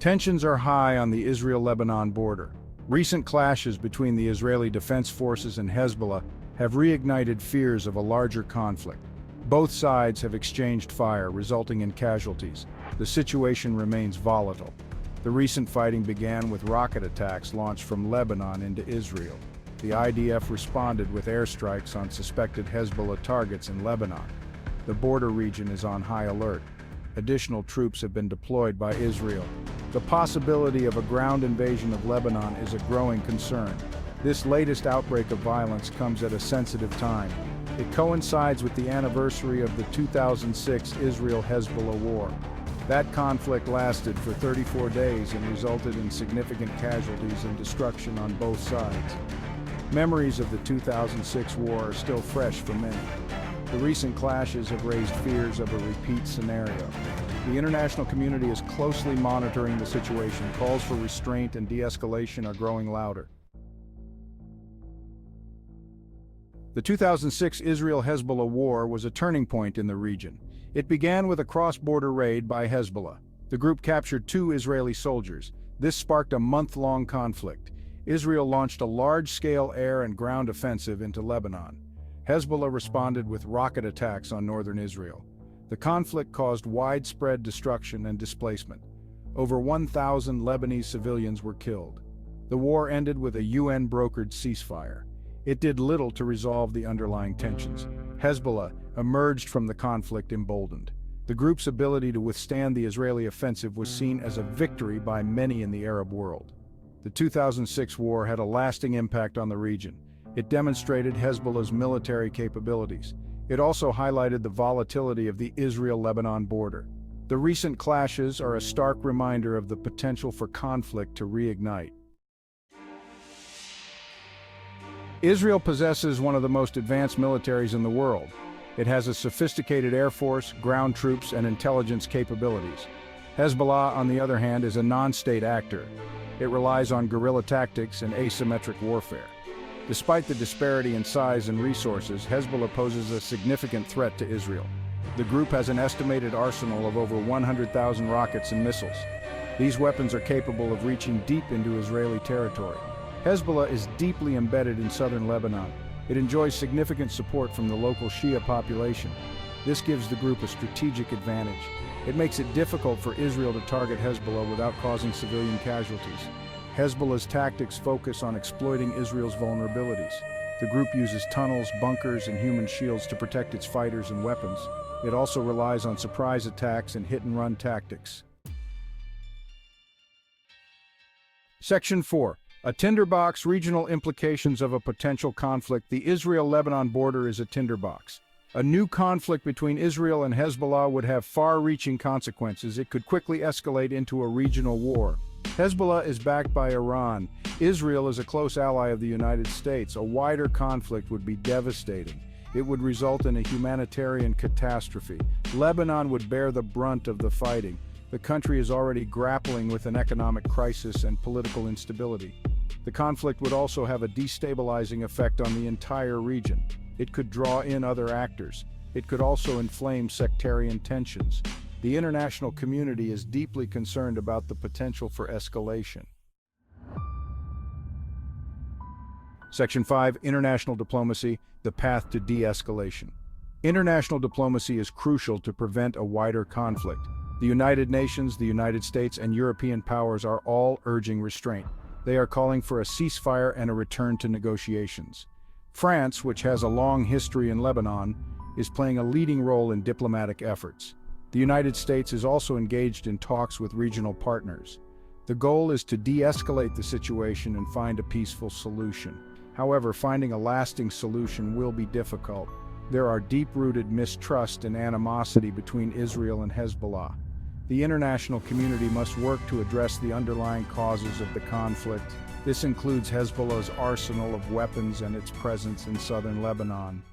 Tensions are high on the Israel-Lebanon border. Recent clashes between the Israeli Defense Forces and Hezbollah have reignited fears of a larger conflict. Both sides have exchanged fire, resulting in casualties. The situation remains volatile. The recent fighting began with rocket attacks launched from Lebanon into Israel. The IDF responded with airstrikes on suspected Hezbollah targets in Lebanon. The border region is on high alert. Additional troops have been deployed by Israel. The possibility of a ground invasion of Lebanon is a growing concern. This latest outbreak of violence comes at a sensitive time. It coincides with the anniversary of the 2006 Israel-Hezbollah war. That conflict lasted for 34 days and resulted in significant casualties and destruction on both sides. Memories of the 2006 war are still fresh for many. The recent clashes have raised fears of a repeat scenario. The international community is closely monitoring the situation. Calls for restraint and de-escalation are growing louder. The 2006 Israel-Hezbollah war was a turning point in the region. It began with a cross-border raid by Hezbollah. The group captured 2 Israeli soldiers. This sparked a month-long conflict. Israel launched a large-scale air and ground offensive into Lebanon. Hezbollah responded with rocket attacks on northern Israel. The conflict caused widespread destruction and displacement. Over 1,000 Lebanese civilians were killed. The war ended with a UN-brokered ceasefire. It did little to resolve the underlying tensions. Hezbollah emerged from the conflict emboldened. The group's ability to withstand the Israeli offensive was seen as a victory by many in the Arab world. The 2006 war had a lasting impact on the region. It demonstrated Hezbollah's military capabilities. It also highlighted the volatility of the Israel-Lebanon border. The recent clashes are a stark reminder of the potential for conflict to reignite. Israel possesses one of the most advanced militaries in the world. It has a sophisticated air force, ground troops, and intelligence capabilities. Hezbollah, on the other hand, is a non-state actor. It relies on guerrilla tactics and asymmetric warfare. Despite the disparity in size and resources, Hezbollah poses a significant threat to Israel. The group has an estimated arsenal of over 100,000 rockets and missiles. These weapons are capable of reaching deep into Israeli territory. Hezbollah is deeply embedded in southern Lebanon. It enjoys significant support from the local Shia population. This gives the group a strategic advantage. It makes it difficult for Israel to target Hezbollah without causing civilian casualties. Hezbollah's tactics focus on exploiting Israel's vulnerabilities. The group uses tunnels, bunkers, and human shields to protect its fighters and weapons. It also relies on surprise attacks and hit-and-run tactics. Section 4. A tinderbox. Regional implications of a potential conflict. The Israel-Lebanon border is a tinderbox. A new conflict between Israel and Hezbollah would have far-reaching consequences. It could quickly escalate into a regional war. Hezbollah is backed by Iran. Israel is a close ally of the United States. A wider conflict would be devastating. It would result in a humanitarian catastrophe. Lebanon would bear the brunt of the fighting. The country is already grappling with an economic crisis and political instability. The conflict would also have a destabilizing effect on the entire region. It could draw in other actors. It could also inflame sectarian tensions. The international community is deeply concerned about the potential for escalation. Section 5. International diplomacy, the path to de-escalation. International diplomacy is crucial to prevent a wider conflict. The United Nations, the United States, and European powers are all urging restraint. They are calling for a ceasefire and a return to negotiations. France, which has a long history in Lebanon, is playing a leading role in diplomatic efforts. The United States is also engaged in talks with regional partners. The goal is to de-escalate the situation and find a peaceful solution. However, finding a lasting solution will be difficult. There are deep-rooted mistrust and animosity between Israel and Hezbollah. The international community must work to address the underlying causes of the conflict. This includes Hezbollah's arsenal of weapons and its presence in southern Lebanon.